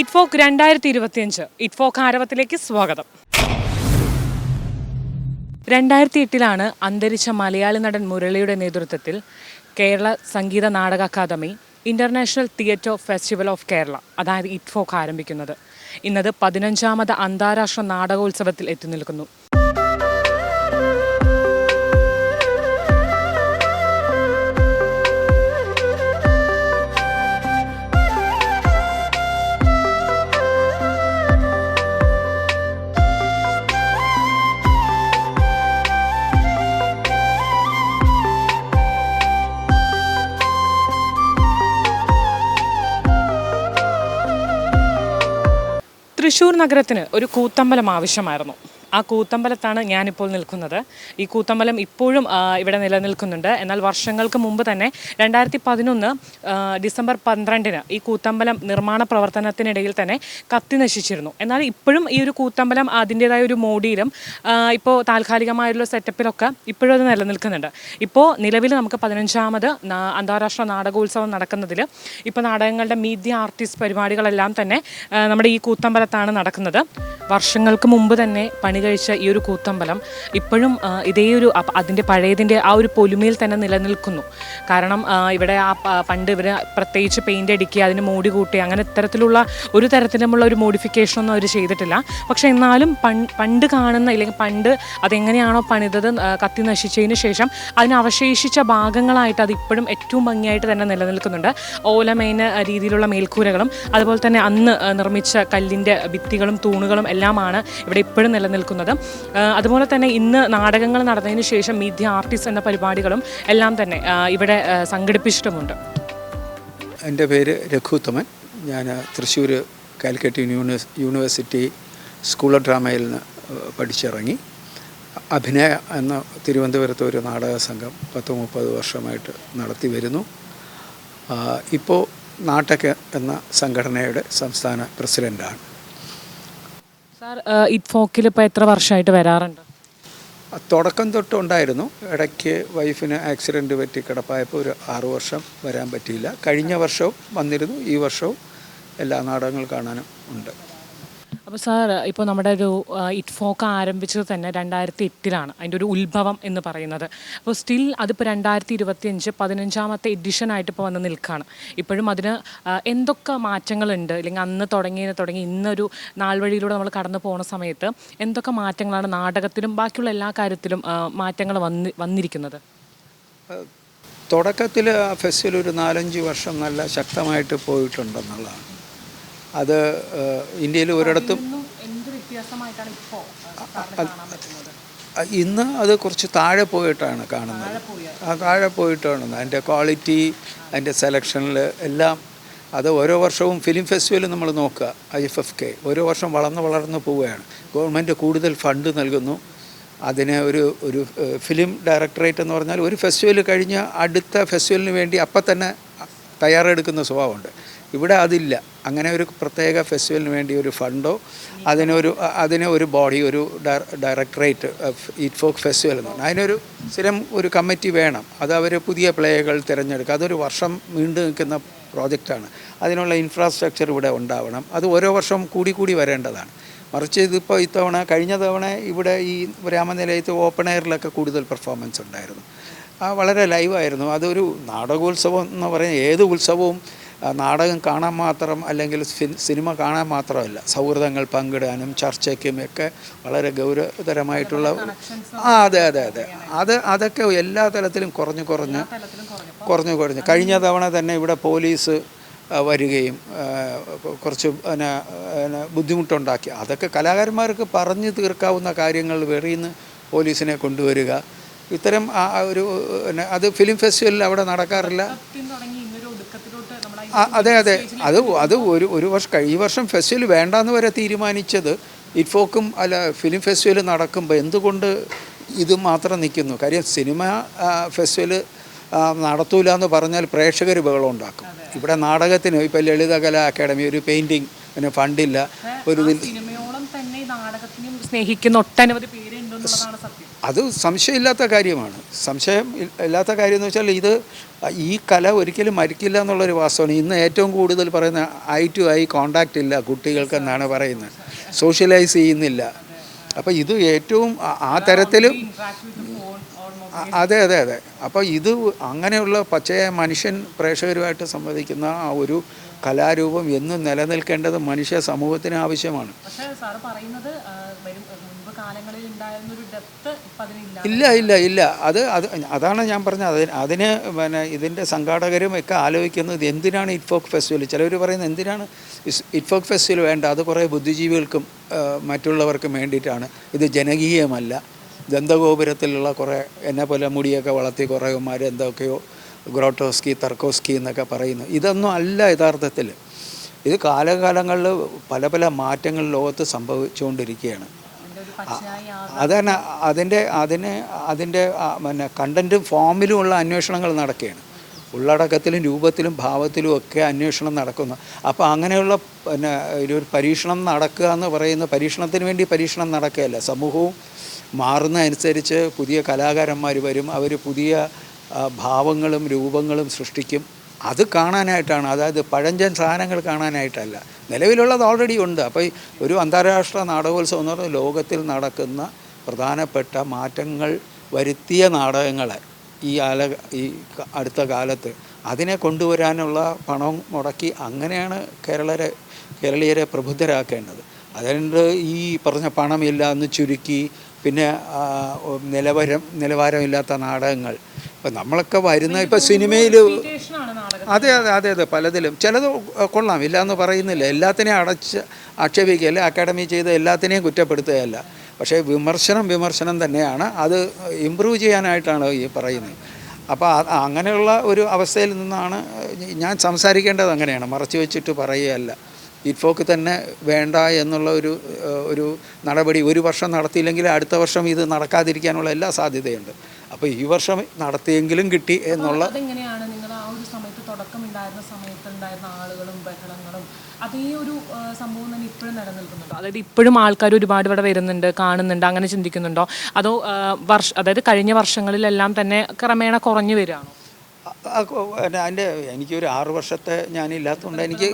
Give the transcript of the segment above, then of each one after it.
ഇറ്റ്ഫോക്ക് 2025 ഇറ്റ്ഫോക്ക് ആരവത്തിലേക്ക് സ്വാഗതം. 2008 അന്തരിച്ച മലയാളി നടൻ മുരളിയുടെ നേതൃത്വത്തിൽ Kerala Sangeetha Nataka Akademi international theatre festival of Kerala അതായത് ഇറ്റ്ഫോക്ക് ആരംഭിക്കുന്നത്. ഇന്നത് 15ാമത് അന്താരാഷ്ട്ര നാടകോത്സവത്തിൽ എത്തി നിൽക്കുന്നു. തൃശ്ശൂർ നഗരത്തിന് ഒരു കൂത്തമ്പലം ആവശ്യമായിരുന്നു. ആ കൂത്തമ്പലത്താണ് ഞാനിപ്പോൾ നിൽക്കുന്നത്. ഈ കൂത്തമ്പലം ഇപ്പോഴും ഇവിടെ നിലനിൽക്കുന്നുണ്ട്. എന്നാൽ വർഷങ്ങൾക്ക് മുമ്പ് തന്നെ 2011 ഡിസംബർ 12 ഈ കൂത്തമ്പലം നിർമ്മാണ പ്രവർത്തനത്തിനിടയിൽ തന്നെ കത്തി നശിച്ചിരുന്നു. എന്നാൽ ഇപ്പോഴും ഈ ഒരു കൂത്തമ്പലം അതിൻ്റേതായ ഒരു മോഡിയിലും ഇപ്പോൾ താൽക്കാലികമായുള്ള സെറ്റപ്പിലൊക്കെ ഇപ്പോഴും അത് നിലനിൽക്കുന്നുണ്ട്. ഇപ്പോൾ നിലവിൽ നമുക്ക് 15ാമത് അന്താരാഷ്ട്ര നാടകോത്സവം നടക്കുന്നതിൽ ഇപ്പോൾ നാടകങ്ങളുടെ മീറ്റ് ദി ആർട്ടിസ്റ്റ് പരിപാടികളെല്ലാം തന്നെ നമ്മുടെ ഈ കൂത്തമ്പലത്താണ് നടക്കുന്നത്. വർഷങ്ങൾക്ക് മുമ്പ് തന്നെ പണി കഴിച്ച ഈ ഒരു കൂത്തമ്പലം ഇപ്പോഴും ഇതേ ഒരു അതിൻ്റെ പഴയതിൻ്റെ ആ ഒരു പൊലിമയിൽ തന്നെ നിലനിൽക്കുന്നു. കാരണം ഇവിടെ പണ്ട് ഇവർ പ്രത്യേകിച്ച് പെയിൻ്റ് അടിക്കുക, അതിന് മോടി കൂട്ടി അങ്ങനെ ഇത്തരത്തിലുള്ള ഒരു തരത്തിലുമുള്ള ഒരു മോഡിഫിക്കേഷനൊന്നും അവർ ചെയ്തിട്ടില്ല. പക്ഷേ എന്നാലും പണ്ട് കാണുന്ന അല്ലെങ്കിൽ പണ്ട് അതെങ്ങനെയാണോ പണിതത് കത്തി നശിച്ചതിന് ശേഷം അതിന് അവശേഷിച്ച ഭാഗങ്ങളായിട്ട് അത് ഇപ്പോഴും ഏറ്റവും ഭംഗിയായിട്ട് തന്നെ നിലനിൽക്കുന്നുണ്ട്. ഓലമേന രീതിയിലുള്ള മേൽക്കൂരകളും അതുപോലെ തന്നെ അന്ന് നിർമ്മിച്ച കല്ലിൻ്റെ ഭിത്തികളും തൂണുകളും എല്ലാമാണ് ഇവിടെ ഇപ്പോഴും നിലനിൽക്കുന്നത്. അതുപോലെ തന്നെ ഇന്ന് നാടകങ്ങൾ നടന്നതിന് ശേഷം മീറ്റ് ദി ആർട്ടിസ്റ്റ് എന്ന പരിപാടികളും എല്ലാം തന്നെ ഇവിടെ സംഘടിപ്പിച്ചിട്ടുമുണ്ട്. എൻ്റെ പേര് രഘുത്തമൻ. ഞാൻ Thrissur Calicut university school of ഡ്രാമയിൽ നിന്ന് പഠിച്ചിറങ്ങി. അഭിനയ എന്ന തിരുവനന്തപുരത്ത് ഒരു നാടക സംഘം 30 വർഷമായിട്ട് നടത്തി വരുന്നു. ഇപ്പോൾ നാട്ടക് എന്ന സംഘടനയുടെ സംസ്ഥാന പ്രസിഡൻ്റാണ്. സാർ, ഇറ്റ്ഫോക്കിൽ ഇപ്പോൾ എത്ര വർഷമായിട്ട് വരാറുണ്ട്? തുടക്കം തൊട്ടുണ്ടായിരുന്നു. ഇടയ്ക്ക് വൈഫിന് ആക്സിഡൻറ്റ് പറ്റി കിടപ്പായപ്പോൾ ഒരു 6 വർഷം വരാൻ പറ്റിയില്ല. കഴിഞ്ഞ വർഷവും വന്നിരുന്നു. ഈ വർഷവും എല്ലാ നാടകങ്ങൾ കാണാനും ഉണ്ട്. അപ്പോൾ സാർ, ഇപ്പോൾ നമ്മുടെ ഒരു ഇറ്റ്ഫോക്ക് ആരംഭിച്ചത് തന്നെ 2008 അതിൻ്റെ ഒരു ഉത്ഭവം എന്ന് പറയുന്നത്. അപ്പോൾ സ്റ്റിൽ അതിപ്പോൾ 2025 15ാമത്തെ എഡിഷനായിട്ട് ഇപ്പോൾ വന്ന് നിൽക്കുകയാണ്. ഇപ്പോഴും അതിന് എന്തൊക്കെ മാറ്റങ്ങളുണ്ട്, അല്ലെങ്കിൽ അന്ന് തുടങ്ങി ഇന്നൊരു നാൾ വഴിയിലൂടെ നമ്മൾ കടന്നു പോകുന്ന സമയത്ത് എന്തൊക്കെ മാറ്റങ്ങളാണ് നാടകത്തിലും ബാക്കിയുള്ള എല്ലാ കാര്യത്തിലും മാറ്റങ്ങൾ വന്നിരിക്കുന്നത്? തുടക്കത്തിൽ ഫെസ്റ്റിവൽ ഒരു 4-5 വർഷം നല്ല ശക്തമായിട്ട് പോയിട്ടുണ്ടെന്നുള്ളതാണ്. അത് ഇന്ത്യയിൽ ഒരിടത്തും ഇന്ന് അത് കുറച്ച് താഴെ പോയിട്ടാണ് കാണുന്നത്. താഴെ പോയിട്ടാണ് അതിൻ്റെ ക്വാളിറ്റി, അതിൻ്റെ സെലക്ഷനിൽ എല്ലാം. അത് ഓരോ വർഷവും ഫിലിം ഫെസ്റ്റിവൽ നമ്മൾ നോക്കുക, IFFK ഓരോ വർഷം വളർന്ന് പോവുകയാണ്. ഗവൺമെൻറ് കൂടുതൽ ഫണ്ട് നൽകുന്നു. അതിന് ഒരു ഫിലിം ഡയറക്ടറേറ്റ് എന്ന് പറഞ്ഞാൽ ഒരു ഫെസ്റ്റിവൽ കഴിഞ്ഞ് അടുത്ത ഫെസ്റ്റിവലിന് വേണ്ടി അപ്പം തന്നെ തയ്യാറെടുക്കുന്ന സ്വഭാവമുണ്ട്. ഇവിടെ അതില്ല. അങ്ങനെ ഒരു പ്രത്യേക ഫെസ്റ്റിവലിന് വേണ്ടി ഒരു ഫണ്ടോ അതിന് ഒരു ബോഡി, ഒരു ഡയറക്ടറേറ്റ് ഇറ്റ്ഫോക്ക് ഫെസ്റ്റിവൽ എന്ന് പറഞ്ഞാൽ അതിനൊരു സ്ഥിരം ഒരു കമ്മിറ്റി വേണം. അത് അവർ പുതിയ പ്ലേകൾ തിരഞ്ഞെടുക്കുക. അതൊരു വർഷം നീണ്ടു നിൽക്കുന്ന പ്രോജക്റ്റാണ്. അതിനുള്ള ഇൻഫ്രാസ്ട്രക്ചർ ഇവിടെ ഉണ്ടാവണം. അത് ഓരോ വർഷം കൂടി വരേണ്ടതാണ്. മറിച്ച് ഇതിപ്പോൾ കഴിഞ്ഞ തവണ ഇവിടെ ഈ രാമനിലയത്ത് ഓപ്പൺ എയറിലൊക്കെ കൂടുതൽ പെർഫോമൻസ് ഉണ്ടായിരുന്നു. വളരെ ലൈവായിരുന്നു. അതൊരു നാടകോത്സവം എന്ന് പറയുന്നത് ഏത് ഉത്സവവും നാടകം കാണാൻ മാത്രം അല്ലെങ്കിൽ സിനിമ കാണാൻ മാത്രമല്ല, സൗഹൃദങ്ങൾ പങ്കിടാനും ചർച്ചയ്ക്കും ഒക്കെ വളരെ ഗൗരവതരമായിട്ടുള്ള അതെ അതൊക്കെ എല്ലാ തലത്തിലും കുറഞ്ഞു. കഴിഞ്ഞ തവണ തന്നെ ഇവിടെ പോലീസ് വരികയും കുറച്ച് ബുദ്ധിമുട്ടുണ്ടാക്കി. അതൊക്കെ കലാകാരന്മാർക്ക് പറഞ്ഞു തീർക്കാവുന്ന കാര്യങ്ങൾ വെറിയുന്ന പോലീസിനെ കൊണ്ടുവരിക, ഇത്തരം അത് ഫിലിം ഫെസ്റ്റിവലിൽ അവിടെ നടക്കാറില്ല. അതെ അത് ഒരു വർഷം ഈ വർഷം ഫെസ്റ്റിവൽ വേണ്ടാന്ന് വരെ തീരുമാനിച്ചത് ഇറ്റ്ഫോക്കും ഫിലിം ഫെസ്റ്റിവൽ നടക്കുമ്പോൾ എന്തുകൊണ്ട് ഇത് മാത്രം നിൽക്കുന്നു? കാര്യം സിനിമ ഫെസ്റ്റിവൽ നടത്തൂല എന്ന് പറഞ്ഞാൽ പ്രേക്ഷകർ ബഹളം ഉണ്ടാക്കും. ഇവിടെ നാടകത്തിന് ഇപ്പോൾ ലളിതകലാ അക്കാദമി ഒരു പെയിൻറ്റിങ് ഫണ്ടില്ല. ഒരു സിനിമയോളം തന്നെ നാടകത്തിനും സ്നേഹിക്കുന്ന ഒട്ടനവധി പേരുണ്ട് അത് സംശയമില്ലാത്ത കാര്യമാണ്. ഇല്ലാത്ത കാര്യം എന്ന് വെച്ചാൽ ഈ കല ഒരിക്കലും മരിക്കില്ല എന്നുള്ളൊരു വാസ്തവമാണ്. ഇന്ന് ഏറ്റവും കൂടുതൽ പറയുന്ന ഐ ടു ഐ കോണ്ടാക്റ്റ് ഇല്ല കുട്ടികൾക്കെന്നാണ് പറയുന്നത്, സോഷ്യലൈസ് ചെയ്യുന്നില്ല. അപ്പോൾ ഇത് ഏറ്റവും ആ തരത്തിൽ അതെ അതെ അതെ. അപ്പോൾ അങ്ങനെയുള്ള പച്ചയായ മനുഷ്യൻ പ്രേക്ഷകരുമായിട്ട് സംവദിക്കുന്ന ആ ഒരു കലാരൂപം എന്നും നിലനിൽക്കേണ്ടത് മനുഷ്യ സമൂഹത്തിന് ആവശ്യമാണ്. ഇല്ല ഇല്ല ഇല്ല അതാണ് ഞാൻ പറഞ്ഞത്. അതിന് പിന്നെ ഇതിൻ്റെ സംഘാടകരും ഒക്കെ ആലോചിക്കുന്നത് എന്തിനാണ് ഇറ്റ്ഫോക്ക് ഫെസ്റ്റിവൽ. ചിലവർ പറയുന്നത് എന്തിനാണ് ഇറ്റ്ഫോക്ക് ഫെസ്റ്റിവൽ വേണ്ട, അത് കുറേ ബുദ്ധിജീവികൾക്കും മറ്റുള്ളവർക്കും വേണ്ടിയിട്ടാണ്, ഇത് ജനകീയമല്ല. ദന്തഗോപുരത്തിലുള്ള കുറേ എന്നെപ്പോലെ മുടിയൊക്കെ വളർത്തി കുറേമാർ എന്തൊക്കെയോ ഗ്രോട്ടോസ്കി തർക്കോസ്കി എന്നൊക്കെ പറയുന്നു. ഇതൊന്നും അല്ല യഥാർത്ഥത്തിൽ. ഇത് കാലകാലങ്ങളിൽ പല പല മാറ്റങ്ങൾ ലോകത്ത് സംഭവിച്ചുകൊണ്ടിരിക്കുകയാണ്. അതാണ് അതിൻ്റെ പിന്നെ കണ്ടൻറ്റും ഫോമിലുമുള്ള അന്വേഷണങ്ങൾ നടക്കുകയാണ്. ഉള്ളടക്കത്തിലും രൂപത്തിലും ഭാവത്തിലും ഒക്കെ അന്വേഷണം നടക്കുന്നു. അപ്പോൾ അങ്ങനെയുള്ള പിന്നെ ഒരു പരീക്ഷണം നടക്കുക എന്ന് പറയുന്ന പരീക്ഷണത്തിന് വേണ്ടി പരീക്ഷണം നടക്കുകയല്ല. സമൂഹവും മാറുന്നതനുസരിച്ച് പുതിയ കലാകാരന്മാർ വരും, അവർ പുതിയ ഭാവങ്ങളും രൂപങ്ങളും സൃഷ്ടിക്കും. അത് കാണാനായിട്ടാണ്, അതായത് പഴഞ്ചൻ സാധനങ്ങൾ കാണാനായിട്ടല്ല. നിലവിലുള്ളത് ഓൾറെഡി ഉണ്ട്. അപ്പോൾ ഒരു അന്താരാഷ്ട്ര നാടകോത്സവം എന്ന് പറഞ്ഞാൽ ലോകത്തിൽ നടക്കുന്ന പ്രധാനപ്പെട്ട മാറ്റങ്ങൾ വരുത്തിയ നാടകങ്ങളെ ഈ അടുത്ത കാലത്ത് അതിനെ കൊണ്ടുവരാനുള്ള പണം മുടക്കി അങ്ങനെയാണ് കേരളീയരെ പ്രബുദ്ധരാക്കേണ്ടത്. അതുകൊണ്ട് ഈ പറഞ്ഞ പണമില്ല എന്ന് ചുരുക്കി പിന്നെ നിലവാരമില്ലാത്ത നാടകങ്ങൾ ഇപ്പം നമ്മളൊക്കെ വരുന്ന ഇപ്പം സിനിമയിൽ അതെ അതെ അതെ അതെ പലതിലും ചിലത് കൊള്ളാം, ഇല്ല എന്ന് പറയുന്നില്ല. എല്ലാത്തിനെയും ആക്ഷേപിക്കുകയല്ല, അക്കാഡമി ചെയ്ത് എല്ലാത്തിനെയും കുറ്റപ്പെടുത്തുകയല്ല. പക്ഷേ വിമർശനം തന്നെയാണ്. അത് ഇമ്പ്രൂവ് ചെയ്യാനായിട്ടാണ് ഈ പറയുന്നത്. അപ്പോൾ അങ്ങനെയുള്ള ഒരു അവസ്ഥയിൽ നിന്നാണ് ഞാൻ സംസാരിക്കേണ്ടത്. അങ്ങനെയാണ്, മറച്ചു വെച്ചിട്ട് പറയുകയല്ല. ഇറ്റ്ഫോക്ക് തന്നെ വേണ്ട എന്നുള്ള ഒരു നടപടി ഒരു വർഷം നടത്തിയില്ലെങ്കിൽ അടുത്ത വർഷം ഇത് നടക്കാതിരിക്കാനുള്ള എല്ലാ സാധ്യതയുണ്ട്. അപ്പോൾ ഈ വർഷം നടത്തിയെങ്കിലും കിട്ടി എന്നുള്ള അതെങ്ങനെയാണ് നിങ്ങൾ ആ ഒരു സമയത്ത് തുടക്കമുണ്ടായിരുന്ന സമയത്തുണ്ടായിരുന്ന ആളുകളും ബഹളങ്ങളും അതേ ഒരു സംഭവം തന്നെ ഇപ്പോഴും നിലനിൽക്കുന്നുണ്ടോ? അതായത് ഇപ്പോഴും ആൾക്കാർ ഒരുപാട് ഇവിടെ വരുന്നുണ്ട്, കാണുന്നുണ്ട്, അങ്ങനെ ചിന്തിക്കുന്നുണ്ടോ? അതോ അതായത് കഴിഞ്ഞ വർഷങ്ങളിലെല്ലാം തന്നെ ക്രമേണ കുറഞ്ഞു വരികയാണോ? എനിക്കൊരു 6 വർഷത്തെ ഞാനില്ലാത്തതുകൊണ്ട് എനിക്ക്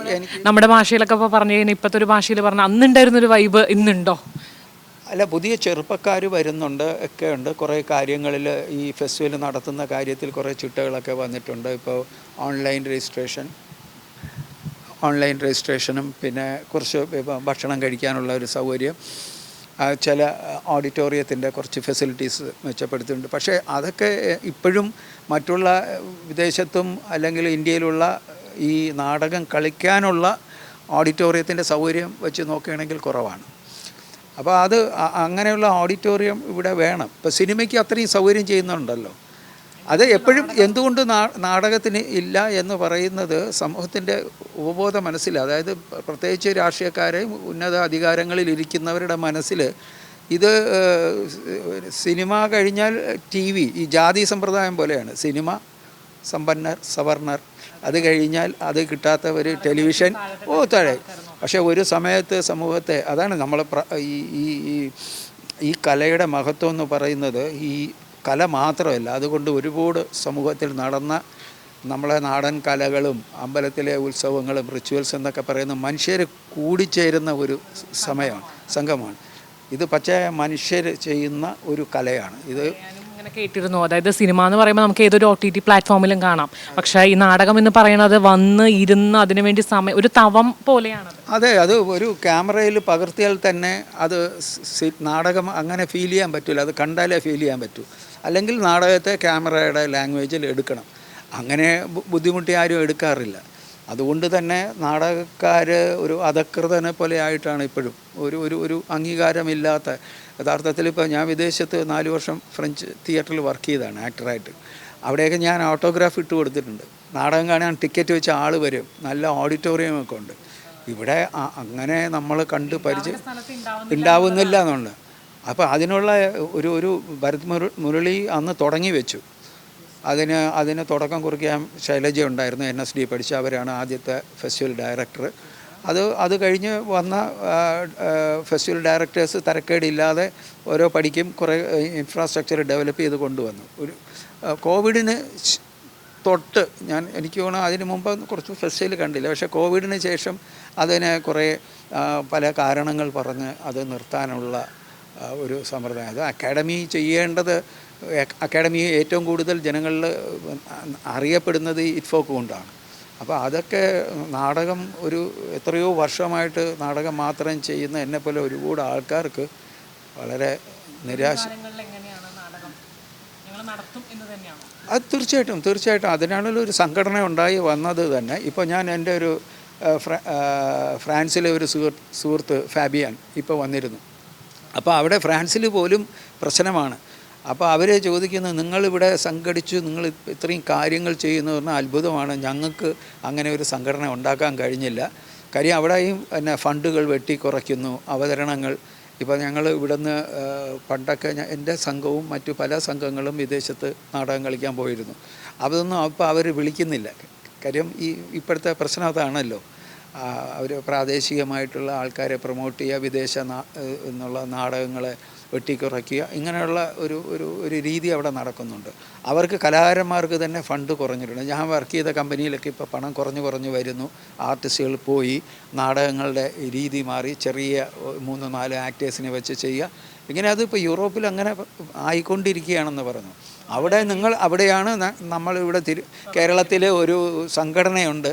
നമ്മുടെ ഭാഷയിലൊക്കെ ഇപ്പോൾ പറഞ്ഞു കഴിഞ്ഞാൽ ഇപ്പോഴത്തെ ഒരു ഭാഷയിൽ പറഞ്ഞാൽ അന്നുണ്ടായിരുന്നൊരു വൈബ് ഇന്നുണ്ടോ? അല്ല, പുതിയ ചെറുപ്പക്കാർ വരുന്നുണ്ട്, ഒക്കെ ഉണ്ട്. കുറേ കാര്യങ്ങളിൽ ഈ ഫെസ്റ്റിവൽ നടത്തുന്ന കാര്യത്തിൽ കുറേ ചിട്ടകളൊക്കെ വന്നിട്ടുണ്ട്. ഇപ്പോൾ ഓൺലൈൻ രജിസ്ട്രേഷനും പിന്നെ കുറച്ച് ഭക്ഷണം കഴിക്കാനുള്ള ഒരു സൗകര്യം, ചില ഓഡിറ്റോറിയത്തിൻ്റെ കുറച്ച് ഫെസിലിറ്റീസ് മെച്ചപ്പെടുത്തിയിട്ടുണ്ട്. പക്ഷേ അതൊക്കെ ഇപ്പോഴും മറ്റുള്ള വിദേശത്തും അല്ലെങ്കിൽ ഇന്ത്യയിലുള്ള ഈ നാടകം കളിക്കാനുള്ള ഓഡിറ്റോറിയത്തിൻ്റെ സൗകര്യം വെച്ച് നോക്കുകയാണെങ്കിൽ കുറവാണ്. അപ്പോൾ അങ്ങനെയുള്ള ഓഡിറ്റോറിയം ഇവിടെ വേണം. ഇപ്പോൾ സിനിമയ്ക്ക് അത്രയും സൗകര്യം ചെയ്യുന്നുണ്ടല്ലോ. അത് എപ്പോഴും എന്തുകൊണ്ട് നാടകത്തിന് ഇല്ല എന്ന് പറയുന്നത് സമൂഹത്തിൻ്റെ ഉപബോധ മനസ്സിൽ, അതായത് പ്രത്യേകിച്ച് രാഷ്ട്രീയക്കാരെയും ഉന്നത അധികാരങ്ങളിൽ ഇരിക്കുന്നവരുടെ മനസ്സിൽ ഇത് സിനിമ കഴിഞ്ഞാൽ TV, ഈ ജാതി സമ്പ്രദായം പോലെയാണ്. സിനിമ സമ്പന്നർ സവർണർ, അത് കഴിഞ്ഞാൽ അത് കിട്ടാത്തവർ ടെലിവിഷൻ താഴെ. പക്ഷേ ഒരു സമയത്ത് സമൂഹത്തെ, അതാണ് നമ്മൾ ഈ കലയുടെ മഹത്വം എന്ന് പറയുന്നത്. ഈ കല മാത്രമല്ല, അതുകൊണ്ട് ഒരുപാട് സമൂഹത്തിൽ നടന്ന നമ്മളെ നാടൻ കലകളും അമ്പലത്തിലെ ഉത്സവങ്ങളും റിച്വൽസ് എന്നൊക്കെ പറയുന്ന മനുഷ്യർ കൂടിച്ചേരുന്ന ഒരു സംഘമാണ്. ഇത് പച്ചയായ മനുഷ്യർ ചെയ്യുന്ന ഒരു കലയാണ് ഇത്. അങ്ങനെ കേട്ടിരുന്നു. അതായത് സിനിമ എന്ന് പറയുമ്പോൾ നമുക്ക് ഏതൊരു OTT പ്ലാറ്റ്ഫോമിലും കാണാം. പക്ഷേ ഈ നാടകം എന്ന് പറയുന്നത് വന്ന് ഇരുന്ന് അതിനുവേണ്ടി ഒരു തവം പോലെയാണ്. അതെ, അത് ഒരു ക്യാമറയിൽ പകർത്തിയാൽ തന്നെ അത് നാടകം അങ്ങനെ ഫീൽ ചെയ്യാൻ പറ്റില്ല. അത് കണ്ടാലേ ഫീൽ ചെയ്യാൻ പറ്റൂ. അല്ലെങ്കിൽ നാടകത്തെ ക്യാമറയുടെ ലാംഗ്വേജിൽ എടുക്കണം. അങ്ങനെ ബുദ്ധിമുട്ടി ആരും എടുക്കാറില്ല. അതുകൊണ്ട് തന്നെ നാടകക്കാർ ഒരു അധകൃതനെ പോലെ ആയിട്ടാണ് ഇപ്പോഴും. ഒരു അംഗീകാരമില്ലാത്ത, യഥാർത്ഥത്തിൽ ഇപ്പോൾ ഞാൻ വിദേശത്ത് 4 വർഷം ഫ്രഞ്ച് തിയേറ്ററിൽ വർക്ക് ചെയ്തതാണ് ആക്ടറായിട്ട്. അവിടെയൊക്കെ ഞാൻ ഓട്ടോഗ്രാഫ് ഇട്ട് കൊടുത്തിട്ടുണ്ട്. നാടകം കാണാൻ ടിക്കറ്റ് വെച്ച ആൾ വരും, നല്ല ഓഡിറ്റോറിയമൊക്കെ ഉണ്ട്. ഇവിടെ അങ്ങനെ നമ്മൾ കണ്ട് പരിചയം ഉണ്ടാവുന്നില്ല എന്നുണ്ട്. അപ്പോൾ അതിനുള്ള ഒരു ഭരത് മുരളി അന്ന് തുടങ്ങി വെച്ചു. അതിന് തുടക്കം കുറിക്കാൻ ശൈലജ ഉണ്ടായിരുന്നു, NSD പഠിച്ച. അവരാണ് ആദ്യത്തെ ഫെസ്റ്റിവൽ ഡയറക്ടർ. അത് കഴിഞ്ഞ് വന്ന ഫെസ്റ്റിവൽ ഡയറക്ടേഴ്സ് തരക്കേടില്ലാതെ ഓരോ പടിക്കും കുറേ ഇൻഫ്രാസ്ട്രക്ചർ ഡെവലപ്പ് ചെയ്ത് കൊണ്ടുവന്നു. ഒരു കോവിഡിന് തൊട്ട് എനിക്ക് തോന്നുന്നു അതിന് മുമ്പ് കുറച്ച് ഫെസ്റ്റിവൽ കണ്ടില്ല. പക്ഷേ കോവിഡിന് ശേഷം അതിനെ കുറേ പല കാരണങ്ങൾ പറഞ്ഞ് അത് നിർത്താനുള്ള ഒരു സമ്പ്രദായം. അത് അക്കാഡമി ചെയ്യേണ്ടത്, അക്കാഡമി ഏറ്റവും കൂടുതൽ ജനങ്ങളിൽ അറിയപ്പെടുന്നത് ഇറ്റ്ഫോക്ക് കൊണ്ടാണ്. അപ്പോൾ അതൊക്കെ നാടകം എത്രയോ വർഷമായിട്ട് നാടകം മാത്രം ചെയ്യുന്ന എന്നെപ്പോലെ ഒരുപാട് ആൾക്കാർക്ക് വളരെ നിരാശ. അത് തീർച്ചയായിട്ടും അതിനാണല്ലോ ഒരു സംഘടന ഉണ്ടായി വന്നത് തന്നെ. ഇപ്പോൾ ഞാൻ എൻ്റെ ഒരു ഫ്രാൻസിലെ ഒരു സുഹൃത്ത് ഫാബിയാൻ ഇപ്പോൾ വന്നിരുന്നു. അപ്പോൾ അവിടെ ഫ്രാൻസിൽ പോലും പ്രശ്നമാണ്. അപ്പോൾ അവർ ചോദിക്കുന്നത്, നിങ്ങളിവിടെ സംഘടിച്ചു, നിങ്ങൾ ഇത്രയും കാര്യങ്ങൾ ചെയ്യുന്നു പറഞ്ഞാൽ അത്ഭുതമാണ്, ഞങ്ങൾക്ക് അങ്ങനെ ഒരു സംഘടന ഉണ്ടാക്കാൻ കഴിഞ്ഞില്ല. കാര്യം അവിടെയും ഫണ്ടുകൾ വെട്ടിക്കുറയ്ക്കുന്നു, അവതരണങ്ങൾ. ഇപ്പോൾ ഞങ്ങൾ ഇവിടുന്ന് പണ്ടൊക്കെ എൻ്റെ സംഘവും മറ്റു പല സംഘങ്ങളും വിദേശത്ത് നാടകം കളിക്കാൻ പോയിരുന്നു. അതൊന്നും അപ്പോൾ അവർ വിളിക്കുന്നില്ല. കാര്യം ഇപ്പോഴത്തെ പ്രശ്നം അതാണല്ലോ. അവർ പ്രാദേശികമായിട്ടുള്ള ആൾക്കാരെ പ്രൊമോട്ട് ചെയ്യുക, വിദേശ എന്നുള്ള നാടകങ്ങളെ വെട്ടിക്കുറയ്ക്കുക, ഇങ്ങനെയുള്ള ഒരു രീതി അവിടെ നടക്കുന്നുണ്ട്. അവർക്ക് കലാകാരന്മാർക്ക് തന്നെ ഫണ്ട് കുറഞ്ഞിട്ടുണ്ട്. ഞാൻ വർക്ക് ചെയ്ത കമ്പനിയിലൊക്കെ ഇപ്പോൾ പണം കുറഞ്ഞു വരുന്നു. ആർട്ടിസ്റ്റുകൾ പോയി നാടകങ്ങളുടെ രീതി മാറി ചെറിയ 3-4 ആക്ടേഴ്സിനെ വെച്ച് ചെയ്യുക. ഇങ്ങനെ അതിപ്പോൾ യൂറോപ്പിൽ അങ്ങനെ ആയിക്കൊണ്ടിരിക്കുകയാണെന്ന് പറഞ്ഞു. അവിടെയാണ് നമ്മളിവിടെ കേരളത്തിൽ ഒരു സംഘടനയുണ്ട്.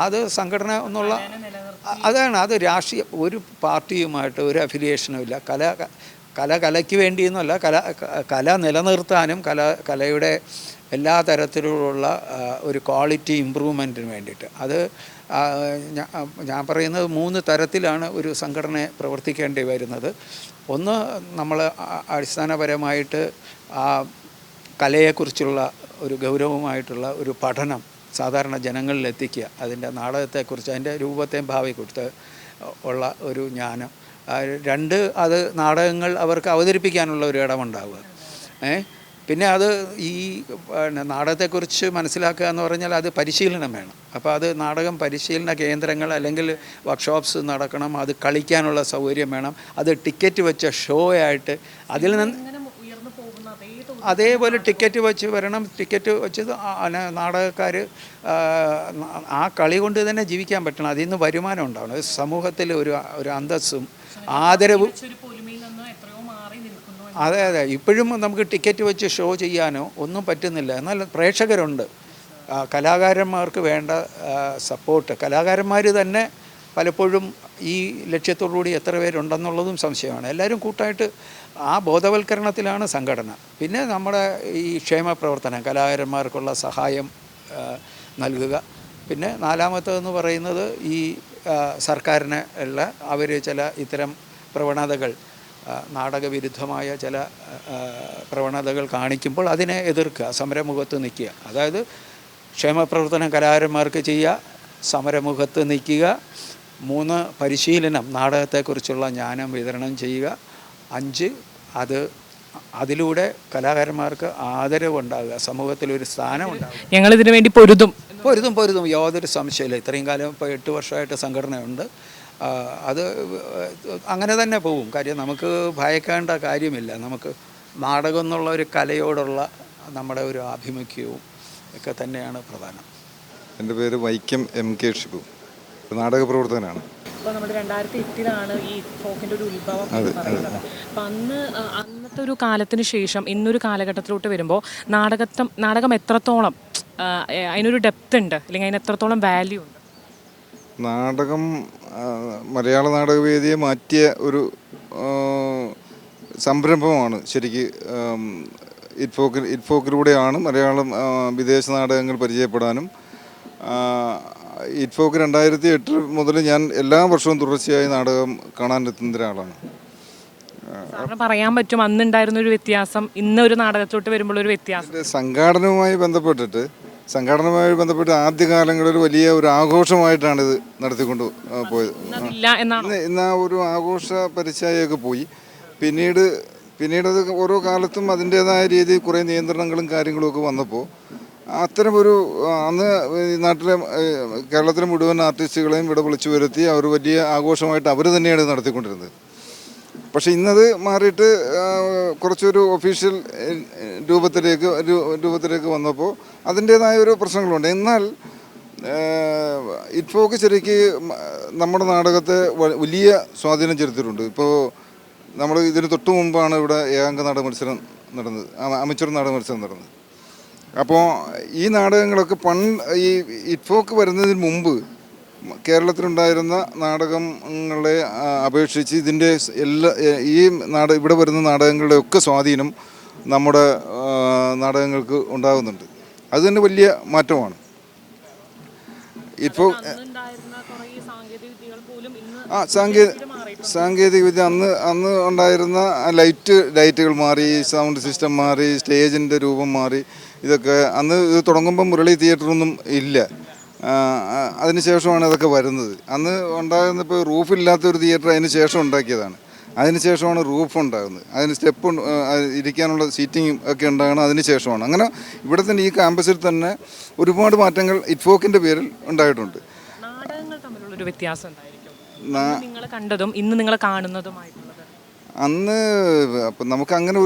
അത് സംഘടന എന്നുള്ള അത് രാഷ്ട്രീയ ഒരു പാർട്ടിയുമായിട്ട് ഒരു അഫിലിയേഷനും ഇല്ല. കലയ്ക്ക് വേണ്ടിയെന്നല്ല, കല നിലനിർത്താനും കലയുടെ എല്ലാ തരത്തിലുള്ള ഒരു ക്വാളിറ്റി ഇമ്പ്രൂവ്മെൻറ്റിന് വേണ്ടിയിട്ട്. അത് ഞാൻ പറയുന്നത് 3 തരത്തിലാണ് ഒരു സംഘടന പ്രവർത്തിക്കേണ്ടി വരുന്നത്. ഒന്ന്, നമ്മൾ അടിസ്ഥാനപരമായിട്ട് ആ കലയെക്കുറിച്ചുള്ള ഒരു ഗൗരവമായിട്ടുള്ള ഒരു പഠനം സാധാരണ ജനങ്ങളിലെത്തിക്കുക. അതിൻ്റെ നാടകത്തെക്കുറിച്ച്, അതിൻ്റെ രൂപത്തെയും ഭാവിയെക്കുറിച്ച് ഉള്ള ഒരു ജ്ഞാനം. 2, അത് നാടകങ്ങൾ അവർക്ക് അവതരിപ്പിക്കാനുള്ള ഒരു ഇടമുണ്ടാവുക. പിന്നെ അത് നാടകത്തെക്കുറിച്ച് മനസ്സിലാക്കുക എന്ന് പറഞ്ഞാൽ അത് പരിശീലനം വേണം. അപ്പോൾ അത് നാടകം പരിശീലന കേന്ദ്രങ്ങൾ അല്ലെങ്കിൽ വർക്ക്ഷോപ്സ് നടക്കണം. അത് കളിക്കാനുള്ള സൗകര്യം വേണം. അത് ടിക്കറ്റ് വെച്ച ഷോ ആയിട്ട് അതിൽ നിന്ന് അതേപോലെ ടിക്കറ്റ് വെച്ച് വരണം. ടിക്കറ്റ് വെച്ചത് നാടകക്കാർ ആ കളി കൊണ്ട് തന്നെ ജീവിക്കാൻ പറ്റണം. അതിൽ നിന്ന് വരുമാനം ഉണ്ടാവണം. സമൂഹത്തിൽ ഒരു അന്തസ്സും ആദരവും. അതെ, ഇപ്പോഴും നമുക്ക് ടിക്കറ്റ് വെച്ച് ഷോ ചെയ്യാനോ ഒന്നും പറ്റുന്നില്ല. എന്നാൽ പ്രേക്ഷകരുണ്ട്. കലാകാരന്മാർക്ക് വേണ്ട സപ്പോർട്ട് കലാകാരന്മാർ തന്നെ പലപ്പോഴും ഈ ലക്ഷ്യത്തോടുകൂടി എത്ര പേരുണ്ടെന്നുള്ളതും സംശയമാണ്. എല്ലാവരും കൂട്ടായിട്ട് ആ ബോധവൽക്കരണത്തിലാണ് സംഘടന. പിന്നെ നമ്മുടെ ഈ ക്ഷേമ പ്രവർത്തനം, കലാകാരന്മാർക്കുള്ള സഹായം നൽകുക. പിന്നെ 4മത്തേതെന്ന് പറയുന്നത് ഈ സർക്കാരിന് ഉള്ള അവർ ചില ഇത്തരം പ്രവണതകൾ, നാടകവിരുദ്ധമായ ചില പ്രവണതകൾ കാണിക്കുമ്പോൾ അതിനെ എതിർക്കുക, സമരമുഖത്ത് നിൽക്കുക. അതായത് ക്ഷേമപ്രവർത്തനം കലാകാരന്മാർക്ക് ചെയ്യുക, സമരമുഖത്ത് നിൽക്കുക. 3, പരിശീലനം, നാടകത്തെക്കുറിച്ചുള്ള ജ്ഞാനം വിതരണം ചെയ്യുക. 5, അതിലൂടെ കലാകാരന്മാർക്ക് ആദരവുണ്ടാകുക, സമൂഹത്തിലൊരു സ്ഥാനം ഉണ്ടാകുക. ഞങ്ങളിതിനു വേണ്ടി പൊരുതും യാതൊരു സംശയമില്ല. ഇത്രയും കാലം ഇപ്പോൾ 8 വർഷമായിട്ട് സംഘടനയുണ്ട്. അത് അങ്ങനെ തന്നെ പോവും. കാര്യം നമുക്ക് ഭയക്കേണ്ട കാര്യമില്ല. നമുക്ക് നാടകം എന്നുള്ള ഒരു കലയോടുള്ള നമ്മുടെ ഒരു ആഭിമുഖ്യവും ഒക്കെ തന്നെയാണ് പ്രധാനം. എൻ്റെ പേര് വൈക്കം MK ഷിബു, നാടക പ്രവർത്തകനാണ്. അപ്പോൾ നമ്മുടെ 2008 ഈ ഫോക്കിൻ്റെ ഒരു ഉത്ഭവം പറയുന്നത്. അപ്പം അന്നത്തെ ഒരു കാലത്തിന് ശേഷം ഇന്നൊരു കാലഘട്ടത്തിലോട്ട് വരുമ്പോൾ നാടകം എത്രത്തോളം അതിനൊരു ഡെപ്ത് ഉണ്ട്, അല്ലെങ്കിൽ അതിന് എത്രത്തോളം വാല്യൂ ഉണ്ട്? നാടകം മലയാള നാടകവേദിയെ മാറ്റിയ ഒരു സംരംഭമാണ് ശരിക്ക്. ഇറ്റ്ഫോക്കിലൂടെയാണ് മലയാളം വിദേശ നാടകങ്ങൾ പരിചയപ്പെടാനും. ഇറ്റ്ഫോക്ക് 2008 മുതൽ ഞാൻ എല്ലാ വർഷവും തുടർച്ചയായി നാടകം കാണാനെത്തുന്ന ഒരാളാണ്. പറയാൻ പറ്റും അന്നുണ്ടായിരുന്ന ഒരു വ്യത്യാസം ഇന്നൊരു നാടകത്തോട്ട് വരുമ്പോൾ ഒരു വ്യത്യാസം? സംഘാടനവുമായി ബന്ധപ്പെട്ട് ആദ്യകാലങ്ങളിൽ വലിയ ഒരു ആഘോഷമായിട്ടാണ് ഇത് നടത്തിക്കൊണ്ട് പോയത്. ഇന്ന് ആ ഒരു ആഘോഷ പരിചയമൊക്കെ പോയി. പിന്നീട് അത് ഓരോ കാലത്തും അതിൻ്റേതായ രീതിയിൽ കുറേ നിയന്ത്രണങ്ങളും കാര്യങ്ങളും ഒക്കെ വന്നപ്പോൾ അത്തരമൊരു അന്ന് ഈ നാട്ടിലെ കേരളത്തിലെ മുഴുവൻ ആർട്ടിസ്റ്റുകളെയും ഇവിടെ വിളിച്ചു വരുത്തി അവർ വലിയ ആഘോഷമായിട്ട് അവർ തന്നെയാണ് നടത്തിക്കൊണ്ടിരുന്നത്. പക്ഷേ ഇന്നത് മാറിയിട്ട് കുറച്ചൊരു ഒഫീഷ്യൽ രൂപത്തിലേക്ക് വന്നപ്പോൾ അതിൻ്റേതായ ഒരു പ്രശ്നങ്ങളുണ്ട്. എന്നാൽ ഇറ്റ്ഫോക്ക് ശരിക്ക് നമ്മുടെ നാടകത്തെ വലിയ സ്വാധീനം ചെലുത്തിയിട്ടുണ്ട്. ഇപ്പോൾ നമ്മൾ ഇതിന് തൊട്ട് മുമ്പാണ് ഇവിടെ ഏകാംഗ നാടക മത്സരം നടന്നത്, അമച്വർ നാടക മത്സരം നടന്നത്. അപ്പോൾ ഈ നാടകങ്ങളൊക്കെ ഈ ഇറ്റ്ഫോക്ക് വരുന്നതിന് മുമ്പ് കേരളത്തിലുണ്ടായിരുന്ന നാടകങ്ങളെ അപേക്ഷിച്ച് ഇതിൻ്റെ ഇവിടെ വരുന്ന നാടകങ്ങളുടെ ഒക്കെ സ്വാധീനം നമ്മുടെ നാടകങ്ങൾക്ക് ഉണ്ടാകുന്നുണ്ട്. അത് തന്നെ വലിയ മാറ്റമാണ്. ഇപ്പോൾ സാങ്കേതികവിദ്യ അന്ന് ഉണ്ടായിരുന്ന ലൈറ്റുകൾ മാറി, സൗണ്ട് സിസ്റ്റം മാറി, സ്റ്റേജിൻ്റെ രൂപം മാറി. ഇതൊക്കെ അന്ന് ഇത് തുടങ്ങുമ്പോൾ മുരളി തിയേറ്ററൊന്നും ഇല്ല. അതിനുശേഷമാണ് ഇതൊക്കെ വരുന്നത്. അന്ന് ഉണ്ടാകുന്നപ്പോൾ റൂഫില്ലാത്തൊരു തിയേറ്റർ അതിന് ശേഷം ഉണ്ടാക്കിയതാണ്. അതിനുശേഷമാണ് റൂഫ് ഉണ്ടാകുന്നത്. അതിന് സ്റ്റെപ്പ് ഇരിക്കാനുള്ള സീറ്റിങ്ങും ഒക്കെ ഉണ്ടാകുന്നത് അതിന് ശേഷമാണ്. അങ്ങനെ ഇവിടെ തന്നെ ഈ ക്യാമ്പസിൽ തന്നെ ഒരുപാട് മാറ്റങ്ങൾ ഇറ്റ്ഫോക്കിൻ്റെ പേരിൽ ഉണ്ടായിട്ടുണ്ട്. നാടകങ്ങൾ തമ്മിലുള്ളൊരു വ്യത്യാസം എന്തായിരിക്കും നിങ്ങൾ കണ്ടതും ഇന്ന് നിങ്ങൾ കാണുന്നതുമായിട്ടുള്ളത്? അന്ന് അപ്പം നമുക്ക് അങ്ങനെ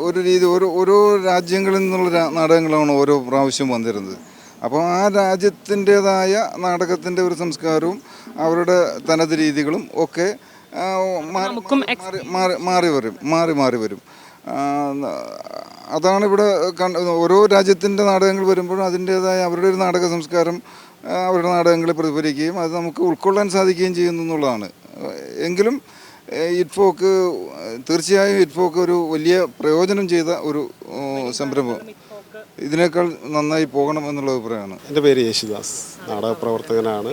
ഒരു രീതി ഓരോ രാജ്യങ്ങളിൽ നിന്നുള്ള നാടകങ്ങളാണ് ഓരോ പ്രാവശ്യം വന്നിരുന്നത്. അപ്പോൾ ആ രാജ്യത്തിൻ്റേതായ നാടകത്തിൻ്റെ ഒരു സംസ്കാരവും അവരുടെ തനത് രീതികളും ഒക്കെ മാറി വരും. അതാണ് ഇവിടെ ഓരോ രാജ്യത്തിൻ്റെ നാടകങ്ങൾ വരുമ്പോഴും അതിൻ്റേതായ അവരുടെ ഒരു നാടക സംസ്കാരം അവരുടെ നാടകങ്ങളെ പ്രതിഫലിക്കുകയും അത് നമുക്ക് ഉൾക്കൊള്ളാൻ സാധിക്കുകയും ചെയ്യുന്നു എന്നുള്ളതാണ്. എങ്കിലും ഇറ്റ്ഫോക്ക് തീർച്ചയായും ഇറ്റ്ഫോക്ക് ഒരു വലിയ പ്രയോജനം ചെയ്ത ഒരു സംരംഭം. ഇതിനേക്കാൾ നന്നായി പോകണം എന്നുള്ള അഭിപ്രായമാണ്. എൻ്റെ പേര് യേശുദാസ്, നാടകപ്രവർത്തകനാണ്.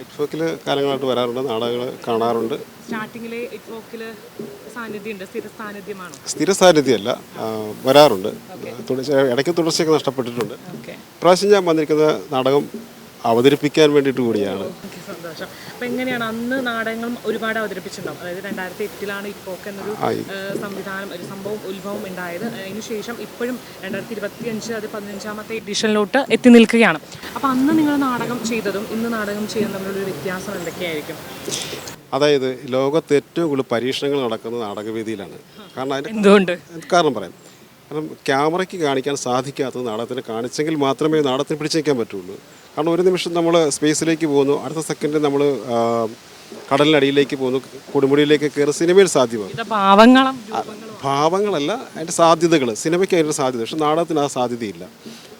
ഇറ്റ്ഫോക്കിൽ കാലങ്ങളായിട്ട് വരാറുണ്ട്, നാടകങ്ങൾ കാണാറുണ്ട്. സ്റ്റാർട്ടിങ്ങിലെ ഇറ്റ്ഫോക്കിൽ സ്ഥിര സാന്നിധ്യമല്ല, വരാറുണ്ട്. ഇടയ്ക്ക് തുടർച്ചയൊക്കെ നഷ്ടപ്പെട്ടിട്ടുണ്ട്. ഇപ്രാവശ്യം ഞാൻ വന്നിരിക്കുന്ന നാടകം അവതരിപ്പിക്കാൻ വേണ്ടിയിട്ട് കൂടിയാണ്. സന്തോഷം. അപ്പം എങ്ങനെയാണ് അന്ന് നാടകങ്ങൾ ഒരുപാട് അവതരിപ്പിച്ചിട്ടുണ്ടാവും? അതായത് 2008 ഇറ്റ്ഫോക്ക് എന്നൊരു സംവിധാനം, ഒരു ഉത്ഭവം ഉണ്ടായത്. അതിനുശേഷം ഇപ്പോഴും 2025 അത് 15ാമത്തെ എഡിഷനിലോട്ട് എത്തി നിൽക്കുകയാണ്. അപ്പം അന്ന് നിങ്ങൾ നാടകം ചെയ്തതും ഇന്ന് നാടകം ചെയ്യുന്ന തമ്മിലൊരു വ്യത്യാസം എന്തൊക്കെയായിരിക്കും? അതായത് ലോകത്ത് ഏറ്റവും കൂടുതൽ പരീക്ഷണങ്ങൾ നടക്കുന്നത് നാടകവേദിയിലാണ്. എന്തുകൊണ്ട്? കാരണം പറയാം. കാരണം ക്യാമറയ്ക്ക് കാണിക്കാൻ സാധിക്കാത്തത് നാടകത്തിന് കാണിച്ചെങ്കിൽ മാത്രമേ നാടകത്തിന് പിടിച്ചു നിൽക്കാൻ പറ്റുള്ളൂ. കാരണം ഒരു നിമിഷം നമ്മൾ സ്പേസിലേക്ക് പോകുന്നു, അടുത്ത സെക്കൻഡ് നമ്മൾ കടലിനടിയിലേക്ക് പോകുന്നു, കൊടുമുടിയിലേക്ക് കയറി സിനിമയിൽ സാധ്യമാണ്. ഭാവങ്ങളല്ല, അതിൻ്റെ സാധ്യതകൾ, സിനിമയ്ക്ക് അതിൻ്റെ സാധ്യത. പക്ഷെ നാടകത്തിന് ആ സാധ്യതയില്ല.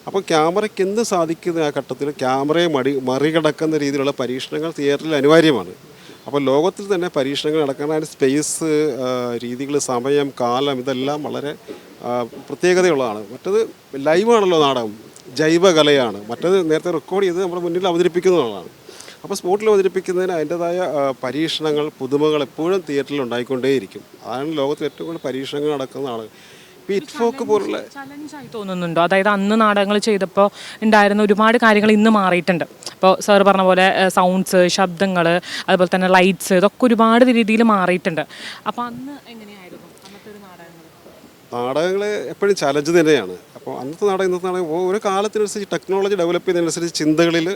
അപ്പോൾ ക്യാമറയ്ക്ക് എന്ത് സാധിക്കുന്ന ആ ഘട്ടത്തിൽ ക്യാമറയെ മറികടക്കുന്ന രീതിയിലുള്ള പരീക്ഷണങ്ങൾ തിയേറ്ററിൽ അനിവാര്യമാണ്. അപ്പോൾ ലോകത്തിൽ തന്നെ പരീക്ഷണങ്ങൾ നടക്കാൻ അതിൻ്റെ സ്പേസ്, രീതികൾ, സമയം, കാലം ഇതെല്ലാം വളരെ പ്രത്യേകതയുള്ളതാണ്. മറ്റത് ലൈവാണല്ലോ നാടകം, ജൈവകലയാണ്. മറ്റത് നേരത്തെ റെക്കോർഡ് ചെയ്ത് നമ്മുടെ മുന്നിൽ അവതരിപ്പിക്കുന്നതാണ്. അപ്പോൾ സ്പോട്ടിൽ അവതരിപ്പിക്കുന്നതിന് അതിൻ്റെതായ പരീക്ഷണങ്ങൾ, പുതുമകൾ എപ്പോഴും തിയേറ്ററിൽ ഉണ്ടായിക്കൊണ്ടേയിരിക്കും. അതാണ് ലോകത്തിൽ ഏറ്റവും കൂടുതൽ പരീക്ഷണങ്ങൾ നടക്കുന്നതാണ്. ഇറ്റ്ഫോക്ക് പോലുള്ള ചലഞ്ചായി തോന്നുന്നുണ്ടോ? അതായത് അന്ന് നാടകങ്ങൾ ചെയ്തപ്പോൾ ഉണ്ടായിരുന്ന ഒരുപാട് കാര്യങ്ങൾ ഇന്ന് മാറിയിട്ടുണ്ട്. ഇപ്പോൾ സാർ പറഞ്ഞ പോലെ സൗണ്ട്സ്, ശബ്ദങ്ങൾ, അതുപോലെ തന്നെ ലൈറ്റ്സ്, ഇതൊക്കെ ഒരുപാട് രീതിയിൽ മാറിയിട്ടുണ്ട്. അപ്പോൾ അന്ന് എങ്ങനെയായിരുന്നു അന്നത്തെ ഒരു നാടകങ്ങൾ? എപ്പോഴും ചലഞ്ച് തന്നെയാണ്. അപ്പോൾ അന്നത്തെ നാടകം ഇന്നത്തെ നാടകം ഓരോ കാലത്തിനനുസരിച്ച് ടെക്നോളജി ഡെവലപ്പ് ചെയ്യുന്നതിനനുസരിച്ച് ചിന്തകളിൽ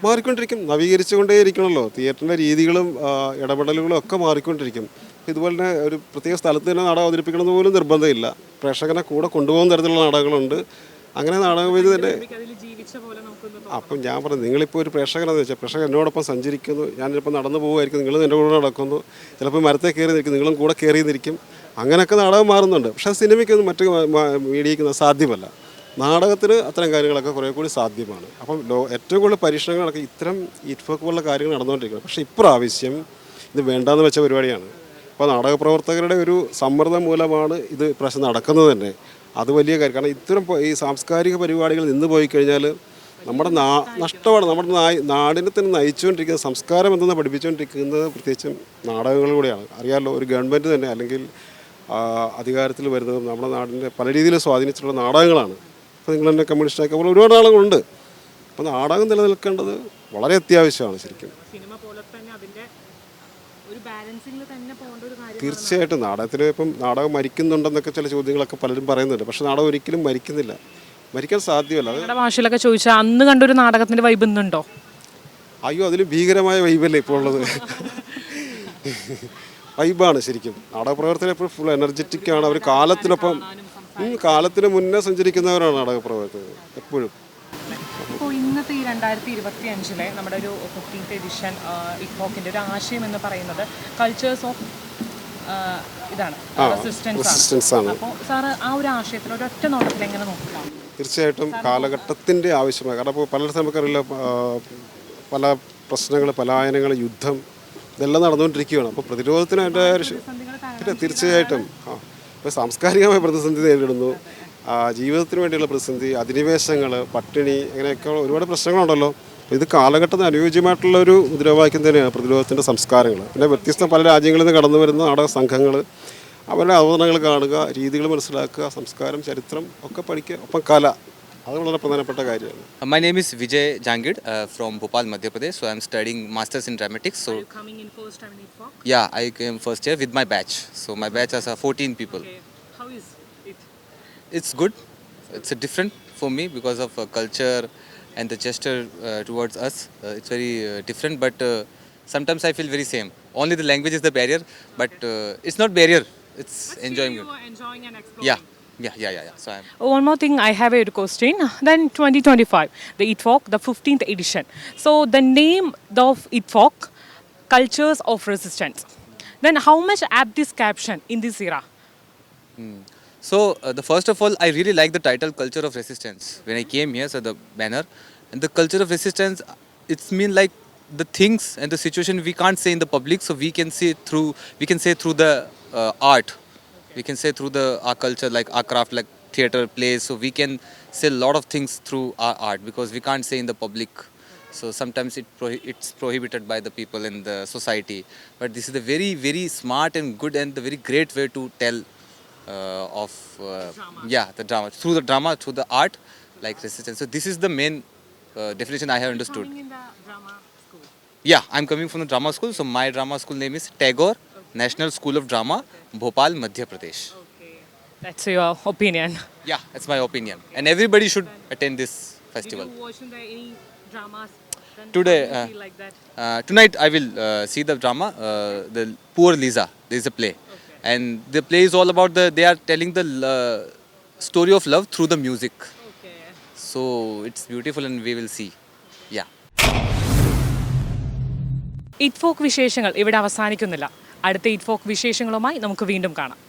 മാറിക്കൊണ്ടിരിക്കും, നവീകരിച്ചുകൊണ്ടേയിരിക്കണമല്ലോ. തിയേറ്ററിൻ്റെ രീതികളും ഇടപെടലുകളും ഒക്കെ മാറിക്കൊണ്ടിരിക്കും. ഇതുപോലെ തന്നെ ഒരു പ്രത്യേക സ്ഥലത്ത് തന്നെ നാടകം അവതരിപ്പിക്കണമെന്ന് പോലും നിർബന്ധമില്ല. പ്രേക്ഷകനെ കൂടെ കൊണ്ടുപോകുന്ന തരത്തിലുള്ള നാടകങ്ങളുണ്ട്. അങ്ങനെ നാടകവേദി തന്നെ. അപ്പം ഞാൻ പറഞ്ഞു, നിങ്ങളിപ്പോൾ ഒരു പ്രേക്ഷകനാണെന്ന് വെച്ചാൽ പ്രേക്ഷകൻ എന്നോടൊപ്പം സഞ്ചരിക്കുന്നു, ഞാനിപ്പോൾ നടന്നു പോകുമായിരിക്കും, നിങ്ങളും എൻ്റെ കൂടെ നടക്കുന്നു, ചിലപ്പോൾ മരത്തെ കയറി നിൽക്കും, നിങ്ങളും കൂടെ കയറി നിൽക്കും. അങ്ങനെയൊക്കെ നാടകം മാറുന്നുണ്ട്. പക്ഷേ സിനിമയ്ക്കൊന്നും മറ്റു മീഡിയയ്ക്ക് സാധ്യമല്ല. നാടകത്തിന് അത്തരം കാര്യങ്ങളൊക്കെ കുറേ കൂടി സാധ്യമാണ്. അപ്പം ഏറ്റവും കൂടുതൽ പരീക്ഷണങ്ങളൊക്കെ ഇത്തരം ഇറ്റ്ഫോക്ക് പോലുള്ള കാര്യങ്ങൾ നടന്നുകൊണ്ടിരിക്കുന്നത്. പക്ഷേ ഇപ്രാവശ്യം ഇത് വേണ്ടാന്ന് വെച്ച പരിപാടിയാണ്. അപ്പോൾ നാടകപ്രവർത്തകരുടെ ഒരു സമ്മർദ്ദം മൂലമാണ് ഇത് പ്രശ്നം നടക്കുന്നത് തന്നെ. അത് വലിയ കാര്യം. കാരണം ഇത്തരം ഈ സാംസ്കാരിക പരിപാടികൾ നിന്ന് പോയി കഴിഞ്ഞാൽ നമ്മുടെ നഷ്ടമാണ്. നമ്മുടെ നാടിനെ തന്നെ നയിച്ചുകൊണ്ടിരിക്കുന്നത്, സംസ്കാരം എന്തെന്ന് പഠിപ്പിച്ചുകൊണ്ടിരിക്കുന്നത് പ്രത്യേകിച്ചും നാടകങ്ങളിലൂടെയാണ്. അറിയാമല്ലോ, ഒരു ഗവൺമെൻറ് തന്നെ അല്ലെങ്കിൽ അധികാരത്തിൽ വരുന്നതും നമ്മുടെ നാടിൻ്റെ പല രീതിയിൽ സ്വാധീനിച്ചിട്ടുള്ള നാടകങ്ങളാണ്. അപ്പോൾ നിങ്ങൾ തന്നെ കമ്മ്യൂണിസ്റ്റാക്കി പോലെ ഒരുപാട് ആളുകളുണ്ട്. അപ്പോൾ നാടകം നിലനിൽക്കേണ്ടത് വളരെ അത്യാവശ്യമാണ് ശരിക്കും. സിനിമ പോലെ തന്നെ അതിൻ്റെ ഒരു ബാലൻസിംഗിൽ തന്നെ പോകേണ്ട ഒരു കാര്യം. തീർച്ചയായിട്ടും നാടകത്തിൽ ഇപ്പം നാടകം മരിക്കുന്നുണ്ടെന്നൊക്കെ ചില ചോദ്യങ്ങളൊക്കെ പലരും പറയുന്നുണ്ട്. പക്ഷെ നാടകം ഒരിക്കലും മരിക്കുന്നില്ല, മരിക്കാൻ സാധ്യമല്ല. അത് നിങ്ങളുടെ ഭാഷയിലൊക്കെ ചോദിച്ചാൽ അന്ന് കണ്ടൊരു നാടകത്തിന്റെ വൈബ് ഇന്നുണ്ടോ? അയ്യോ, അതിൽ ഭീകരമായ വൈബല്ലേ ഇപ്പോൾ ഉള്ളത്. വൈബാണ് ശരിക്കും. നാടക പ്രവർത്തനം എപ്പോഴും ഫുൾ എനർജറ്റിക് ആണ്. അവർ കാലത്തിനൊപ്പം കാലത്തിന് മുന്നേ സഞ്ചരിക്കുന്നവരാണ് നാടക പ്രവർത്തകർ എപ്പോഴും. അപ്പോൾ ഇന്നത്തെ ഈ 2025 നമ്മുടെ ഒരു 15th എഡിഷൻ ഇഫോക്കിൻ്റെ ഒരു ആശയം എന്ന് പറയുന്നത് കൾച്ചേഴ്സ് ഓഫ് ഇതാണ്, റെസിസ്റ്റൻസ് ആണ്. അപ്പോൾ സാറ് ആ ഒരു ആശയത്തിൽ ഒരൊറ്റ നോട്ടത്തിൽ എങ്ങനെ നോക്കാം? തീർച്ചയായിട്ടും കാലഘട്ടത്തിൻ്റെ ആവശ്യമാണ്. കാരണം ഇപ്പോൾ പലയിടത്തും നമുക്കറിയില്ല, പല പ്രശ്നങ്ങൾ, പലായനങ്ങൾ, യുദ്ധം ഇതെല്ലാം നടന്നുകൊണ്ടിരിക്കുകയാണ്. അപ്പോൾ പ്രതിരോധത്തിന് അതിൻ്റെ പിന്നെ തീർച്ചയായിട്ടും ഇപ്പോൾ സാംസ്കാരികമായ പ്രതിസന്ധി നേരിടുന്നു, ജീവിതത്തിന് വേണ്ടിയുള്ള പ്രതിസന്ധി, അധിനിവേശങ്ങൾ, പട്ടിണി, അങ്ങനെയൊക്കെ ഒരുപാട് പ്രശ്നങ്ങളുണ്ടല്ലോ. ഇത് കാലഘട്ടത്തിന് അനുയോജ്യമായിട്ടുള്ള ഒരു മുദ്രാവാക്യം തന്നെയാണ് പ്രതിരോധത്തിൻ്റെ സംസ്കാരങ്ങൾ. പിന്നെ വ്യത്യസ്ത പല രാജ്യങ്ങളിൽ നിന്ന് കടന്നു വരുന്ന നാടക സംഘങ്ങൾ, അവരുടെ അവതരണങ്ങൾ കാണുക, രീതികൾ മനസ്സിലാക്കുക, സംസ്കാരം, ചരിത്രം ഒക്കെ പഠിക്കുക, ഒപ്പം കല, അത് വളരെ പ്രധാനപ്പെട്ട കാര്യമാണ്. My name is Vijay Jangid from Bhopal, Madhya Pradesh. So I'm studying Masters in Dramatics. So coming in first time in IFOC? yeah, I came first year with my batch. So my batch has 14 people. Okay. How is it? It's good. It's different for me because of culture and the gesture towards us. It's very different, but sometimes I feel very same. Only the language is the barrier, but it's not barrier. It's enjoying You it. are enjoying and exploring. Yeah. So I'm. One more thing, I have a question. Then 2025, the ITFOK, the 15th edition. So the name of ITFOK, Cultures of Resistance. Then how much apt this caption in this era? So the first of all, I really like the title "Culture of Resistance." When I came here, so the banner and the culture of resistance, it's mean like the things and the situation we can't say in the public, so we can say through. We can say through the art. We can say through our culture, like our craft, like theatre, plays. So we can say a lot of things through our art because we can't say in the public. So sometimes it's prohibited by the people in the society. But this is the very, very smart and good and the very great way to tell of the drama through the drama, through the art, like resistance. So this is the main definition I have understood. Coming in the drama school. Yeah, I'm coming from the drama school. So my drama school name is Tagore National School of Drama, Bhopal, Madhya Pradesh. Okay. That's your opinion. Yeah, that's my opinion. And everybody should attend this festival. Did you watch any dramas? Then Today, how do you feel like that? Tonight I will see the drama, the Poor Lisa. There is a play. And the play is all about they are telling the story of love through the music. Okay. So it's beautiful and we will see. Yeah. ITFOK വിശേഷങ്ങൾ ഇവിടെ അവസാനിക്കുന്നില്ല. അടുത്ത ITFOK വിശേഷങ്ങളുമായി നമുക്ക് വീണ്ടും കാണാം.